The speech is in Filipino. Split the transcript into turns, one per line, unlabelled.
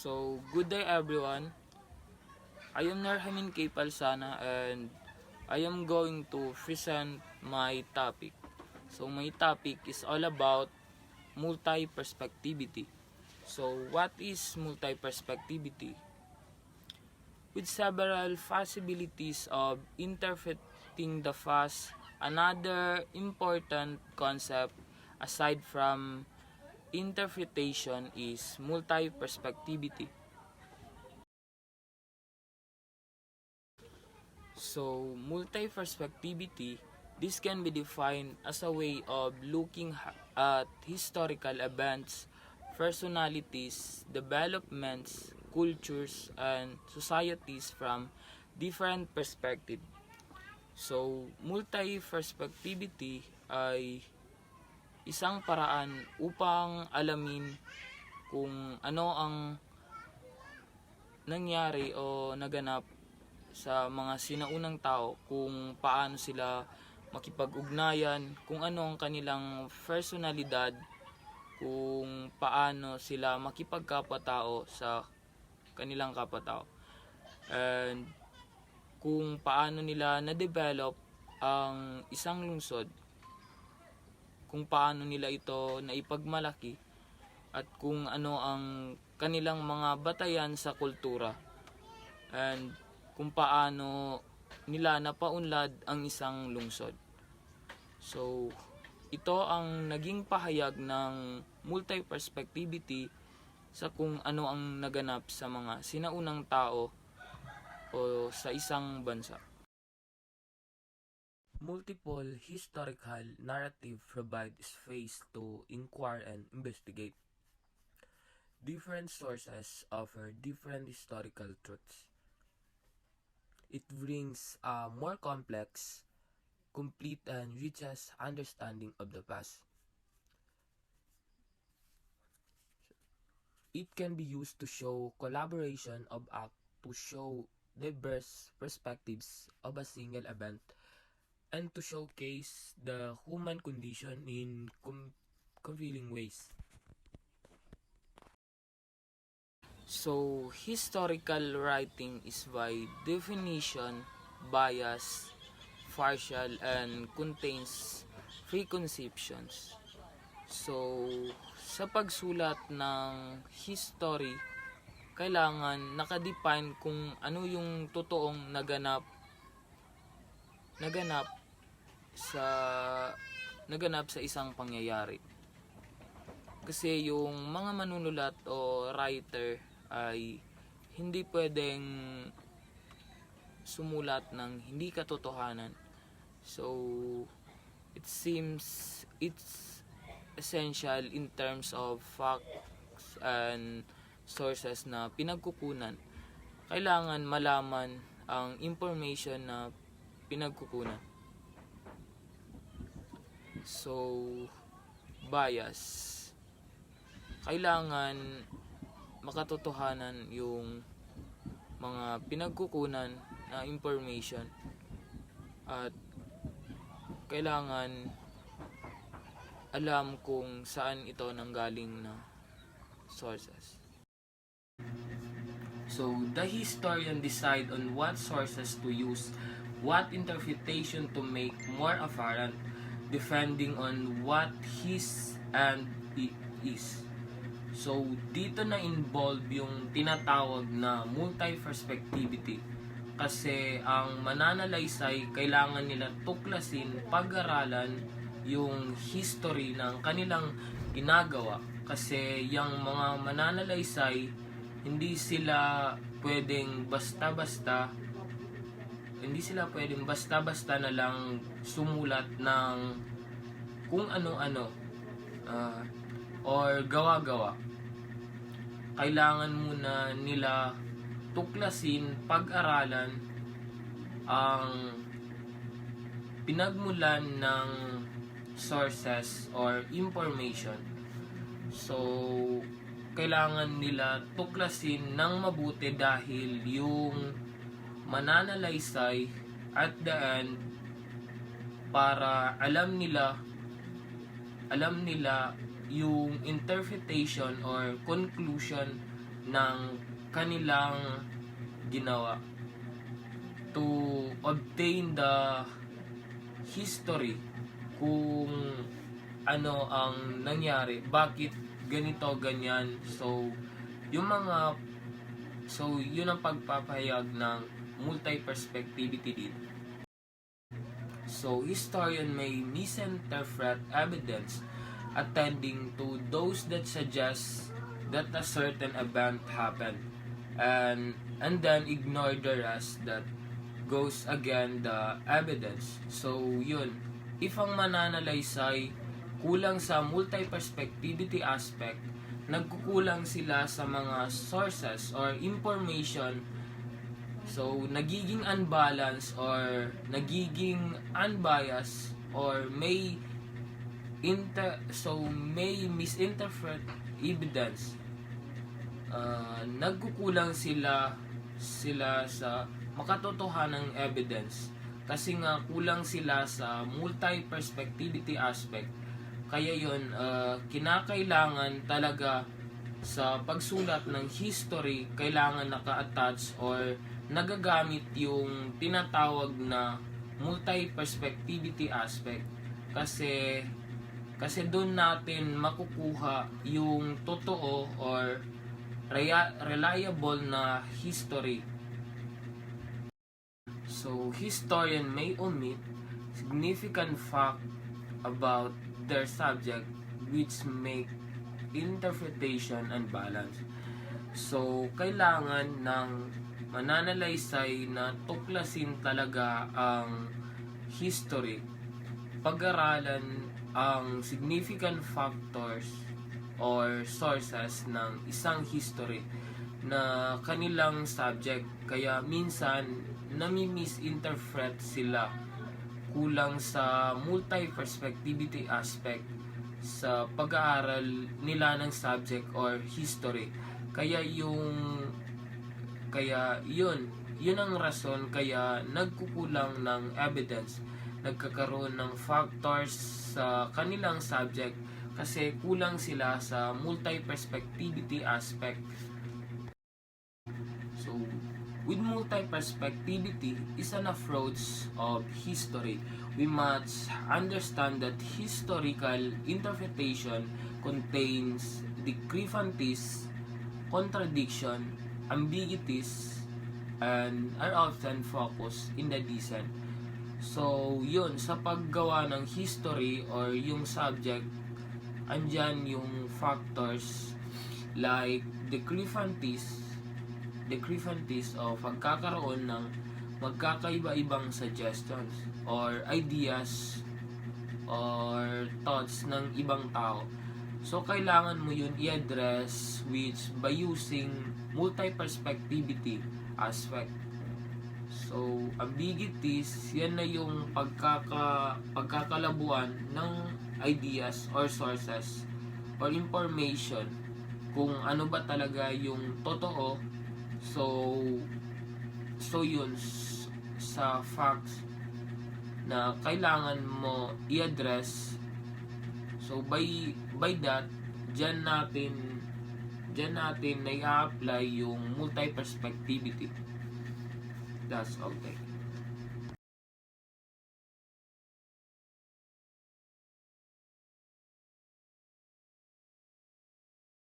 So, good day everyone. I am Narhamin K. Palsana and I am going to present my topic. So, my topic is all about multi-perspectivity. So, what is multi-perspectivity? With several possibilities of interpreting the past, another important concept aside from interpretation is multi-perspectivity. So, multi-perspectivity, this can be defined as a way of looking at historical events, personalities, developments, cultures, and societies from different perspectives. So, multi-perspectivity ay isang paraan upang alamin kung ano ang nangyari o naganap sa mga sinaunang tao, kung paano sila makipag-ugnayan, kung ano ang kanilang personalidad, kung paano sila makipagkapwa-tao sa kanilang kapwa-tao, and kung paano nila na-develop ang isang lungsod, kung paano nila ito naipagmalaki, at kung ano ang kanilang mga batayan sa kultura, and kung paano nila napaunlad ang isang lungsod. So, ito ang naging pahayag ng multi-perspectivity sa kung ano ang naganap sa mga sinaunang tao o sa isang bansa. Multiple historical narrative provide space to inquire and investigate. Different sources offer different historical truths. It brings a more complex, complete, and richest understanding of the past. It can be used to show collaboration of act, to show diverse perspectives of a single event, and to showcase the human condition in compelling ways. So, historical writing is by definition biased, partial, and contains preconceptions. So, sa pagsulat ng history, kailangan nakadefine kung ano yung totoong naganap sa isang pangyayari. Kasi yung mga manunulat o writer ay hindi pwedeng sumulat ng hindi katotohanan. So, it seems it's essential in terms of facts and sources na pinagkukunan. Kailangan malaman ang information na pinagkukunan. So, bias. Kailangan makatotohanan yung mga pinagkukunan na information, at kailangan alam kung saan ito nanggaling na sources. So, the historian decide on what sources to use, what interpretation to make more apparent, depending on what his and it is. So, dito na involve yung tinatawag na multi-perspectivity. Kasi ang mananalaysay, kailangan nila tuklasin, pag-aralan yung history ng kanilang ginagawa. Kasi yung mga mananalaysay, hindi sila pwedeng basta-basta na lang sumulat ng kung ano-ano or gawa-gawa. Kailangan muna nila tuklasin, pag-aralan ang pinagmulan ng sources or information. So, kailangan nila tuklasin ng mabuti dahil yung mananalaysay at the end, para alam nila yung interpretation or conclusion ng kanilang ginawa to obtain the history kung ano ang nangyari, bakit ganito, ganyan. So yun ang pagpapahayag ng multi-perspectivity dito. So historian may misinterpret evidence attending to those that suggest that a certain event happened, and then ignore the rest that goes against the evidence. So yun, if ang mananalaysay kulang sa multi-perspectivity aspect, nagkukulang sila sa mga sources or information, so nagiging unbalanced or nagiging unbiased, or may misinterpret evidence. Nagkukulang sila sa makatotohanang evidence kasi nga kulang sila sa multi-perspectivity aspect. Kaya yun, kinakailangan talaga sa pagsulat ng history, kailangan naka-attach or nagagamit yung tinatawag na multi-perspectivity aspect, kasi doon natin makukuha yung totoo or reliable na history. So historian may omit significant fact about their subject which make interpretation unbalanced. So kailangan ng mananalaysay na tuklasin talaga ang history, pag-aralan ang significant factors or sources ng isang history na kanilang subject. Kaya minsan nami-misinterpret sila, kulang sa multi-perspectivity aspect sa pag-aaral nila ng subject or history. Kaya yun ang rason kaya nagkukulang ng evidence, nagkakaroon ng factors sa kanilang subject kasi kulang sila sa multi-perspectivity aspect. So with multi-perspectivity is an approach of history. We must understand that historical interpretation contains discrepancies, contradiction, ambiguities, and are often focused in the dissent. So yun, sa paggawa ng history or yung subject, andyan yung factors like discrepancies o pagkakaroon ng magkakaiba-ibang suggestions or ideas or thoughts ng ibang tao. So kailangan mo yun i-address by using multi-perspectivity aspect. So ambiguities, yan na yung pagkakalabuan ng ideas or sources or information kung ano ba talaga yung totoo. So yun sa facts na kailangan mo i-address. So by that, dyan natin na i-apply yung multi-perspectivity. That's all.